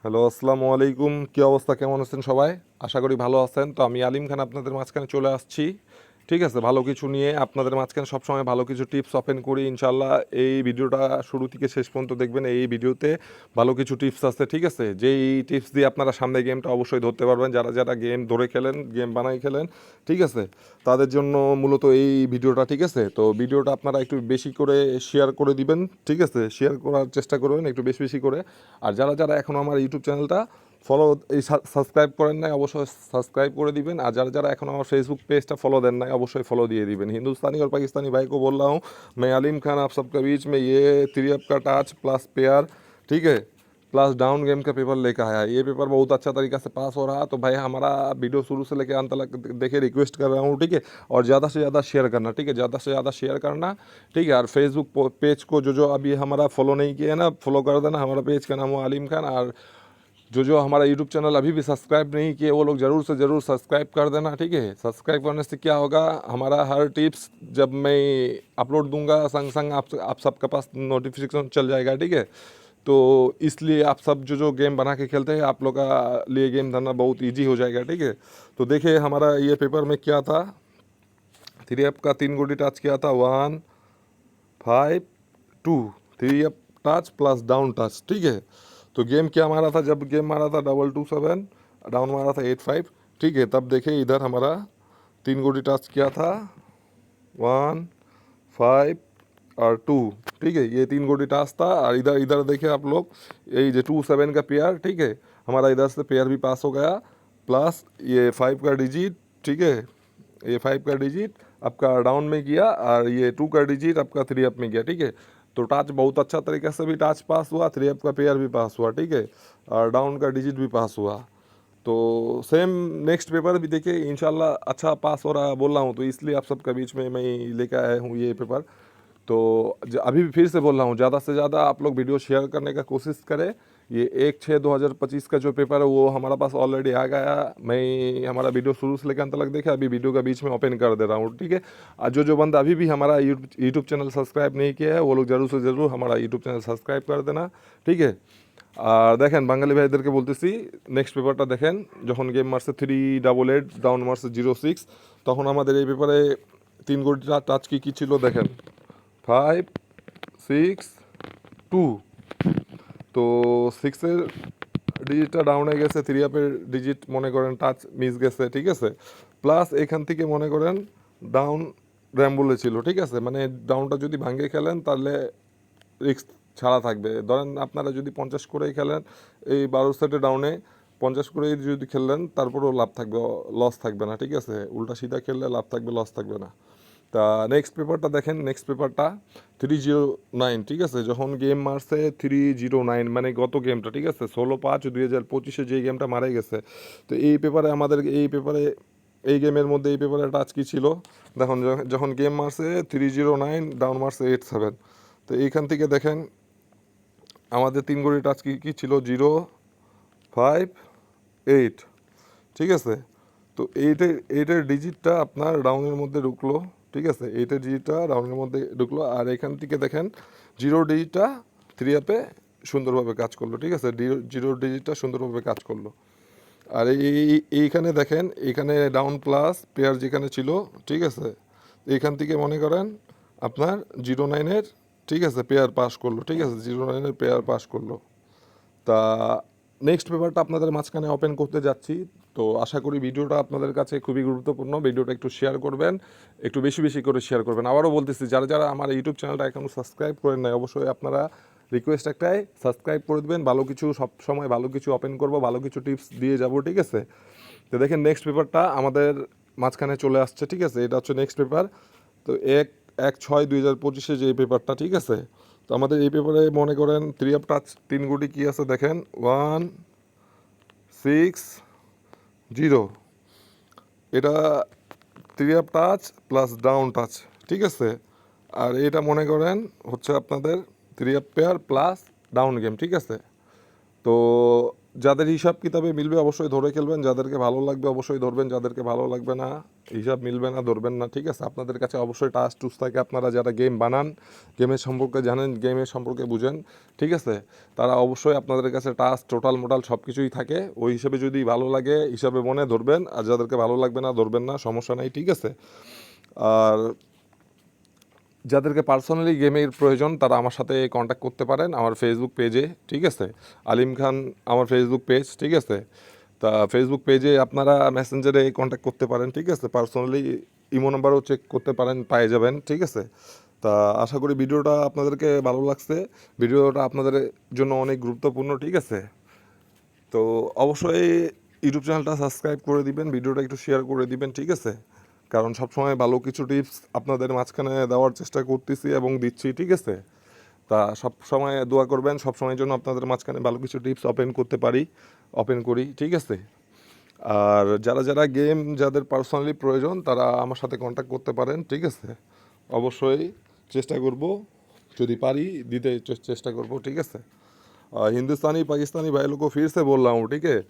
Hello, আসসালামু আলাইকুম। কি অবস্থা, কেমন আছেন সবাই? আশা করি ভালো আছেন। তো আমি আলিম খান আপনাদের মাঝখানে চলে আসছি। ঠিক আছে, ভালো কিছু নিয়ে আপনাদের মাঝখানে সবসময় ভালো কিছু টিপস ওপেন করি ইনশাল্লাহ। এই ভিডিওটা শুরু থেকে শেষ পর্যন্ত দেখবেন। এই ভিডিওতে ভালো কিছু টিপস আছে, ঠিক আছে? যেই টিপস দিয়ে আপনারা সামনে গেমটা অবশ্যই ধরতে পারবেন। যারা যারা গেম ধরে খেলেন, গেম বানাই খেলেন, ঠিক আছে, তাদের জন্য মূলত এই ভিডিওটা, ঠিক আছে? তো ভিডিওটা আপনারা একটু বেশি করে শেয়ার করে দিবেন, ঠিক আছে? শেয়ার করার চেষ্টা করবেন একটু বেশি বেশি করে। আর যারা যারা এখনও আমার ইউটিউব চ্যানেলটা ফলো এই সাবস্ক্রাইব করেন নাই, অবশ্যই সাবস্ক্রাইব করে দিবেন। আর যারা যারা এখন আমার फेसबुक पेज फॉलो देना নাই অবশ্যই ফলো দিয়ে দিবেন। हिंदुस्तानी और पाकिस्तानी भाई को बोल रहा हूँ, मैं अलीम खान आप सबके बीच में ये 3 अप का टच प्लस पेयर, ठीक है, प्लस डाउन गेम का पेपर लेकर आया। ये पेपर बहुत अच्छा तरीका से पास हो रहा। तो भाई हमारा वीडियो शुरू से लेकर अंत तक देखे, रिक्वेस्ट कर रहा हूँ, ठीक है? और ज़्यादा से ज़्यादा शेयर करना, ठीक है? ज़्यादा से ज़्यादा शेयर करना, ठीक है? और फेसबुक पेज को जो जो अभी हमारा फॉलो नहीं किया है ना, फॉलो कर देना। हमारा पेज का नाम है अलीम खान। और जो जो हमारा यूट्यूब चैनल अभी भी सब्सक्राइब नहीं किए वो लोग ज़रूर से ज़रूर सब्सक्राइब कर देना, ठीक है? सब्सक्राइब करने से क्या होगा, हमारा हर टिप्स जब मैं अपलोड दूंगा संग संग आप सबके पास नोटिफिकेशन चल जाएगा, ठीक है? तो इसलिए आप सब जो जो गेम बना के खेलते हैं, आप लोग का लिए गेम धरना बहुत ईजी हो जाएगा, ठीक है? तो देखिए हमारा ये पेपर में क्या था। 3 अप का 3 गोटी टच किया था, 1, 5, 2। 3 up touch plus down touch, ठीक है? तो गेम क्या मारा था, जब गेम मारा था 2-2-7, डाउन मारा था 8-5, ठीक है? तब देखिए इधर हमारा 3 गोटी टच किया था, 1, 5 और 2, ठीक है? ये 3 गोटी टच था। और इधर इधर देखिए आप लोग, ये जो 2-7 का पेयर, ठीक है, हमारा इधर से पेयर भी पास हो गया। प्लस ये 5 का डिजिट, ठीक है, ये 5 का डिजिट आपका डाउन में गया। और ये 2 का डिजिट आपका 3 अप में गया, ठीक है? तो टच बहुत अच्छा तरीके से भी टच पास हुआ, 3 अप का पेयर भी पास हुआ, ठीक है? और डाउन का डिजिट भी पास हुआ। तो सेम नेक्स्ट पेपर भी देखिए इंशाल्लाह अच्छा पास हो रहा बोल रहा हूँ। तो इसलिए आप सबके बीच में मैं लेकर आया हूँ ये पेपर। तो अभी भी फिर से बोल रहा हूँ, ज़्यादा से ज़्यादा आप लोग वीडियो शेयर करने का कोशिश करें। ये 1/6/2025 का जो पेपर है वो हमारा पास ऑलरेडी आ गया। मैं हमारा वीडियो शुरू से लेकर अंत तक देखे, अभी वीडियो के बीच में ओपन कर दे रहा हूँ, ठीक है? और जो जो बंदा अभी भी हमारा यूट्यूब चैनल सब्सक्राइब नहीं किया है वो लोग ज़रूर से ज़रूर हमारा यूट्यूब चैनल सब्सक्राइब कर देना, ठीक है? আর দেখেন বাঙালি ভাইদেরকে বলতেছি, নেক্সট পেপারটা দেখেন। যখন গেম মারছে 388, ডাউন মারছে 06, তখন আমাদের এই পেপারে 3 গোটি টাচ কী কী ছিল দেখেন। 5, 6, 2। তো 6-এর ডিজিটটা ডাউনে গেছে, 3 আপের ডিজিট মনে করেন টাচ মিস গেছে, ঠিক আছে? প্লাস এখান থেকে মনে করেন ডাউন র্যাম্বুলে ছিল, ঠিক আছে? মানে ডাউনটা যদি ভাঙে খেলেন তাহলে রিস্ক ছাড়া থাকবে। ধরেন আপনারা যদি 50 করেই খেলেন, এই 12 সেটে ডাউনে 50 করেই যদি খেললেন তারপরেও লাভ থাকবে, লস থাকবে না, ঠিক আছে? উল্টা সিধা খেললে লাভ থাকবে, লস থাকবে না। তা নেক্সট পেপারটা দেখেন। নেক্সট পেপারটা 309, ঠিক আছে? যখন গেম মারছে 309 মানে গত গেমটা, ঠিক আছে, 16/5/2025 যে গেমটা মারা গেছে। তো এই পেপারে আমাদের এই পেপারে এই গেমের মধ্যে এই পেপারে টাচ কী ছিল দেখুন। যখন গেম মারছে 309, ডাউন মারছে 87। তো এইখান থেকে দেখেন আমাদের 3 গোটি টাচ কী কী ছিল, 0, 5, 8, ঠিক আছে? তো এইটার ডিজিটটা আপনার ডাউনের মধ্যে ঢুকলো, ঠিক আছে? এইটার ডিজিটটা ডাউনের মধ্যে ঢুকলো। আর এখান থেকে দেখেন 0 ডিজিটটা 3 আপে সুন্দরভাবে কাজ করলো, ঠিক আছে? 0 ডিজিটটা সুন্দরভাবে কাজ করলো। আর এইখানে দেখেন, এইখানে ডাউন প্লাস পেয়ার যেখানে ছিল, ঠিক আছে, এইখান থেকে মনে করেন আপনার 09-এর, ঠিক আছে, পেয়ার পাস করলো, ঠিক আছে? 09-এর পেয়ার পাস করলো। তা নেক্সট পেপারটা আপনাদের মাঝখানে ওপেন করতে যাচ্ছি। তো আশা করি ভিডিওটা আপনাদের কাছে খুবই গুরুত্বপূর্ণ। ভিডিওটা একটু শেয়ার করবেন, একটু বেশি বেশি করে শেয়ার করবেন। আবারও বলতেছি, যারা যারা আমার ইউটিউব চ্যানেলটা এখনও সাবস্ক্রাইব করেন নাই অবশ্যই আপনারা রিকোয়েস্ট একটাই, সাবস্ক্রাইব করে দেবেন। ভালো কিছু সব সময় ভালো কিছু ওপেন করব, ভালো কিছু টিপস দিয়ে যাব, ঠিক আছে? তো দেখেন নেক্সট পেপারটা আমাদের মাঝখানে চলে আসছে, ঠিক আছে? এটা হচ্ছে নেক্সট পেপার। তো 1/6/2025 যে এই পেপারটা, ঠিক আছে? তো আমাদের এই পেপারে মনে করেন 3 আপ টাচ 3 গোটি কী আছে দেখেন, 1, 6, 0। এটা 3 up touch plus down touch, ঠিক আছে? আর এটা মনে করেন হচ্ছে আপনাদের 3 up pair plus down game, ঠিক আছে? তো যাদের হিসাব কিতাবে মিলবে অবশ্যই ধরে খেলবেন, যাদেরকে ভালো লাগবে অবশ্যই ধরবেন, যাদেরকে ভালো লাগবে না, হিসাব মিলবে না, ধরবেন না, ঠিক আছে। আপনাদের কাছে অবশ্যই টাস্ক টুস থাকে, আপনারা যারা গেম বানান, গেমের সম্পর্কে জানেন, গেমের সম্পর্কে বুঝেন, ঠিক আছে, তারা অবশ্যই আপনাদের কাছে টাস্ক টোটাল মোটাল সব কিছুই থাকে। ওই হিসেবে যদি ভালো লাগে হিসাবে মনে ধরবেন, আর যাদেরকে ভালো লাগবে না ধরবেন না, সমস্যা নাই, ঠিক আছে। আর যাদেরকে পার্সোনালি গেমের প্রয়োজন তারা আমার সাথে কন্ট্যাক্ট করতে পারেন আমার ফেসবুক পেজে, ঠিক আছে। আলিম খান আমার ফেসবুক পেজ, ঠিক আছে। তা ফেসবুক পেজে আপনারা মেসেঞ্জারে কন্ট্যাক্ট করতে পারেন, ঠিক আছে। পার্সোনালি ইমো নাম্বারও চেক করতে পারেন, পেয়ে যাবেন, ঠিক আছে। তা আশা করি ভিডিওটা আপনাদেরকে ভালো লাগছে, ভিডিওটা আপনাদের জন্য অনেক গুরুত্বপূর্ণ, ঠিক আছে। তো অবশ্যই ইউটিউব চ্যানেলটা সাবস্ক্রাইব করে দিবেন, ভিডিওটা একটু শেয়ার করে দিবেন, ঠিক আছে। কারণ সবসময় ভালো কিছু টিপস আপনাদের মাঝখানে দেওয়ার চেষ্টা করতেছি এবং দিচ্ছি, ঠিক আছে। তা সব সময় দোয়া করবেন, সব সময়ের জন্য আপনাদের মাঝখানে ভালো কিছু টিপস ওপেন করি, ঠিক আছে। আর যারা যারা গেম যাদের পার্সোনালি প্রয়োজন তারা আমার সাথে কন্ট্যাক্ট করতে পারেন, ঠিক আছে। অবশ্যই চেষ্টা করব, যদি পারি দিতে চেষ্टा করব, ठीक है। हिंदुस्तानी पाकिस्तानी भाई लोग को फिर से बोल रहा हूँ, ठीक है।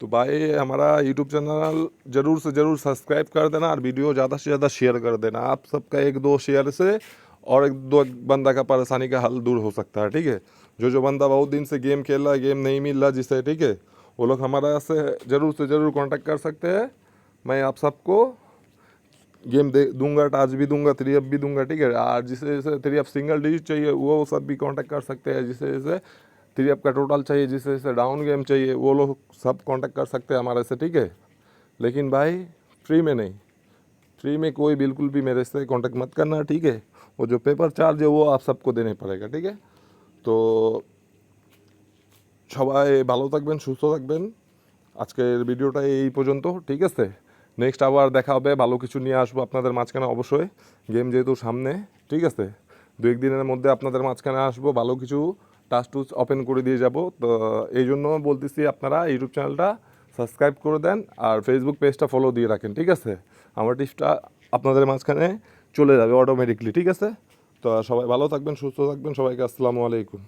तो भाई हमारा यूट्यूब चैनल ज़रूर से ज़रूर सब्सक्राइब कर देना और वीडियो ज़्यादा से ज़्यादा शेयर कर देना। आप सबका एक दो शेयर से और एक दो बंदा का परेशानी का हल दूर हो सकता है, ठीक है। जो बंदा बहुत दिन से गेम खेल रहा है, गेम नहीं मिल रहा जिसे, ठीक है, वो लोग हमारा से ज़रूर कांटेक्ट कर सकते हैं। मैं आप सबको गेम दे दूंगा, टाच भी दूंगा, 3F भी दूंगा, ठीक है। और जिसे जैसे 3F सिंगल डिजिट चाहिए वो सब भी कांटेक्ट कर सकते हैं, जिसे जैसे 3F का टोटल चाहिए, जिसे जैसे डाउन गेम चाहिए वो लोग सब कांटेक्ट कर सकते हैं हमारे से, ठीक है। लेकिन भाई फ्री में नहीं, फ्री में कोई बिल्कुल भी मेरे से कांटेक्ट मत करना, ठीक है। वो जो पेपर चार्ज है वो आप सबको देने पड़ेगा, ठीक है। तो সবাই ভালো থাকবেন, সুস্থ থাকবেন। আজকের ভিডিওটা এই পর্যন্ত, ঠিক আছে। নেক্সট আবার দেখা হবে, ভালো কিছু নিয়ে আসবো আপনাদের মাঝখানে অবশ্যই। গেম যেহেতু সামনে, ঠিক আছে, দু এক দিনের মধ্যে আপনাদের মাঝখানে আসবো, ভালো কিছু টাস্ক টুস ওপেন করে দিয়ে যাব। তো এই জন্য বলতেছি আপনারা ইউটিউব চ্যানেলটা সাবস্ক্রাইব করে দেন আর ফেসবুক পেজটা ফলো দিয়ে রাখেন, ঠিক আছে। আমার টিপসটা আপনাদের মাঝখানে চলে যাবে অটোমেটিকলি, ঠিক আছে। তো সবাই ভালো থাকবেন, সুস্থ থাকবেন, সবাইকে আসসালামু আলাইকুম।